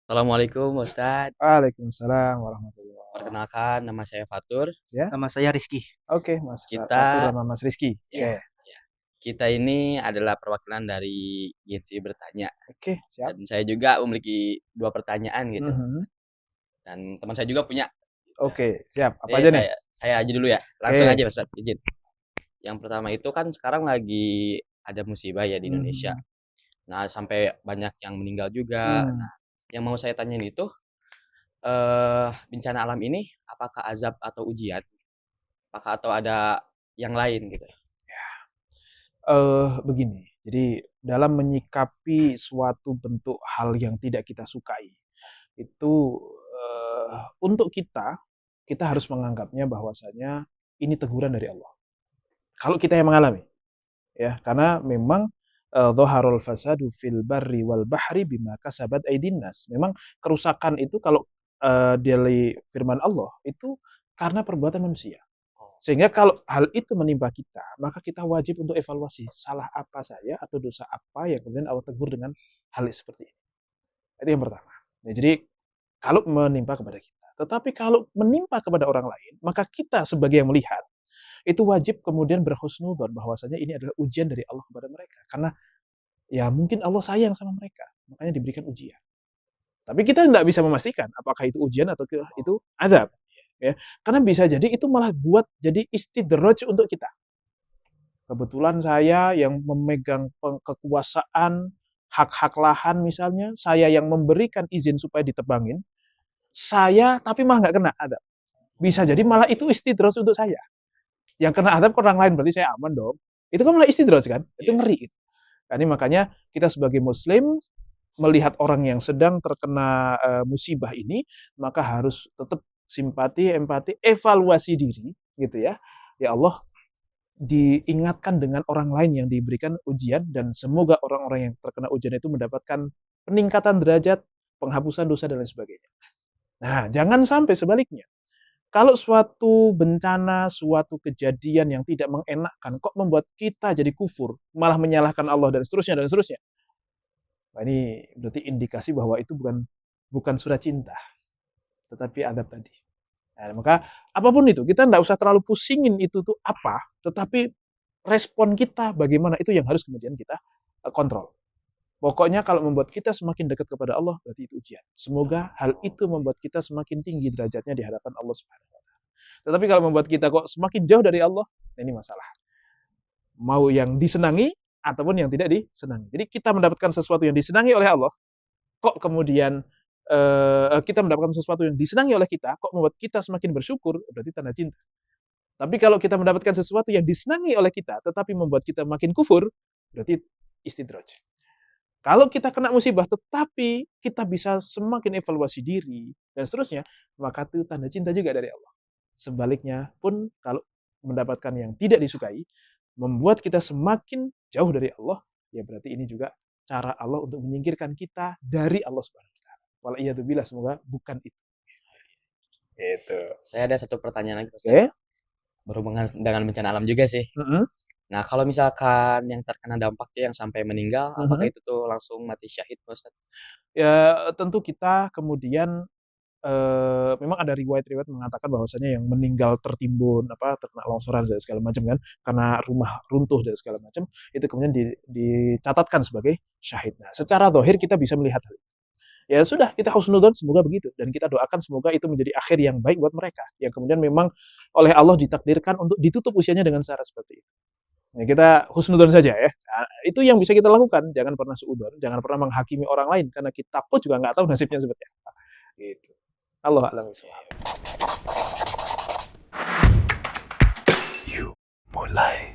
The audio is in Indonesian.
Assalamualaikum Ustadz. Waalaikumsalam warahmatullahi wabarakatuh. Perkenalkan nama saya Fatur. Ya, Nama saya Rizky. oke Mas Fatur Kita sama Mas Rizky. ya, Oke, ya. Kita ini adalah perwakilan dari Gensi Bertanya oke, siap. dan saya juga memiliki 2 pertanyaan gitu. Mhm. Dan teman saya juga punya. Oke, siap. Apa Jadi aja nih? saya aja dulu ya. Langsung Oke. aja Ustadz, izin. Yang pertama itu kan sekarang lagi ada musibah ya di Indonesia. Mhm. Nah, sampai banyak yang meninggal juga. Hmm. Nah, yang mau saya tanyain itu bencana alam ini apakah azab atau ujian? Apakah atau ada yang lain gitu? Begini. Jadi dalam menyikapi suatu bentuk hal yang tidak kita sukai, itu untuk kita harus menganggapnya bahwasanya ini teguran dari Allah. Kalau kita yang mengalami, ya, karena memang dhaharul fasadu fil barri wal bahri bima kasabat aydin nas. Memang kerusakan itu kalau dari firman Allah itu karena perbuatan manusia. Sehingga kalau hal itu menimpa kita, maka kita wajib untuk evaluasi salah apa saya atau dosa apa yang kemudian Allah tegur dengan hal seperti ini. Itu yang pertama. Ya, jadi kalau menimpa kepada kita. Tetapi kalau menimpa kepada orang lain, maka kita sebagai yang melihat itu wajib kemudian berhusnudzon bahwasanya ini adalah ujian dari Allah kepada mereka. Karena ya mungkin Allah sayang sama mereka, makanya diberikan ujian. Tapi kita tidak bisa memastikan apakah itu ujian atau itu azab. Ya, karena bisa jadi itu malah buat jadi istidraj untuk kita. Kebetulan saya yang memegang kekuasaan, hak-hak lahan misalnya, saya yang memberikan izin supaya ditebangin, saya tapi malah nggak kena adab. Bisa jadi malah itu istidraj untuk saya. Yang kena adab ke orang lain berarti saya aman dong. Itu kan malah istidraj kan? Itu ngeri. Nah, ini makanya kita sebagai muslim melihat orang yang sedang terkena musibah ini, maka harus tetap simpati, empati, evaluasi diri, gitu ya. Ya Allah, diingatkan dengan orang lain yang diberikan ujian, dan semoga orang-orang yang terkena ujian itu mendapatkan peningkatan derajat, penghapusan dosa, dan lain sebagainya. Nah, jangan sampai sebaliknya. Kalau suatu bencana, suatu kejadian yang tidak mengenakkan, kok membuat kita jadi kufur, malah menyalahkan Allah, dan seterusnya, dan seterusnya. Nah, ini berarti indikasi bahwa itu bukan surat cinta, tetapi adab tadi. Nah, maka apapun itu, kita tidak usah terlalu pusingin itu tuh apa, tetapi respon kita bagaimana itu yang harus kemudian kita kontrol. Pokoknya kalau membuat kita semakin dekat kepada Allah, berarti itu ujian. Semoga hal itu membuat kita semakin tinggi derajatnya di hadapan Allah Subhanahu wa Ta'ala. Tetapi kalau membuat kita kok semakin jauh dari Allah, nah ini masalah. Mau yang disenangi ataupun yang tidak disenangi. Jadi kita mendapatkan sesuatu yang disenangi oleh Allah, kok kemudian kita mendapatkan sesuatu yang disenangi oleh kita, kok membuat kita semakin bersyukur, berarti tanda cinta. Tapi kalau kita mendapatkan sesuatu yang disenangi oleh kita, tetapi membuat kita makin kufur, berarti istidraj. Kalau kita kena musibah, tetapi kita bisa semakin evaluasi diri, dan seterusnya, maka itu tanda cinta juga dari Allah. Sebaliknya pun, kalau mendapatkan yang tidak disukai, membuat kita semakin jauh dari Allah, ya berarti ini juga cara Allah untuk menyingkirkan kita dari Allah Subhanahu wa Ta'ala. Waliyadzubillah, semoga bukan itu. Gitu. Saya ada satu pertanyaan lagi, Ustaz. Oke. Berhubungan dengan bencana alam juga sih. Nah, kalau misalkan yang terkena dampaknya yang sampai meninggal, apakah itu tuh langsung mati syahid, Ustaz? Ya, tentu kita kemudian memang ada riwayat-riwayat mengatakan bahwasanya yang meninggal tertimbun terkena longsoran dan segala macam kan, karena rumah runtuh dan segala macam, itu kemudian dicatatkan sebagai syahid. Nah, secara zahir kita bisa melihat hal itu. Ya sudah, kita husnudzon semoga begitu, dan kita doakan semoga itu menjadi akhir yang baik buat mereka yang kemudian memang oleh Allah ditakdirkan untuk ditutup usianya dengan cara seperti itu. Ya, kita husnudzon saja ya. Nah, itu yang bisa kita lakukan. Jangan pernah suudzon, jangan pernah menghakimi orang lain, karena kita pun juga nggak tahu nasibnya seperti apa. Gitu. Allah a'lam bishawab. You mulai.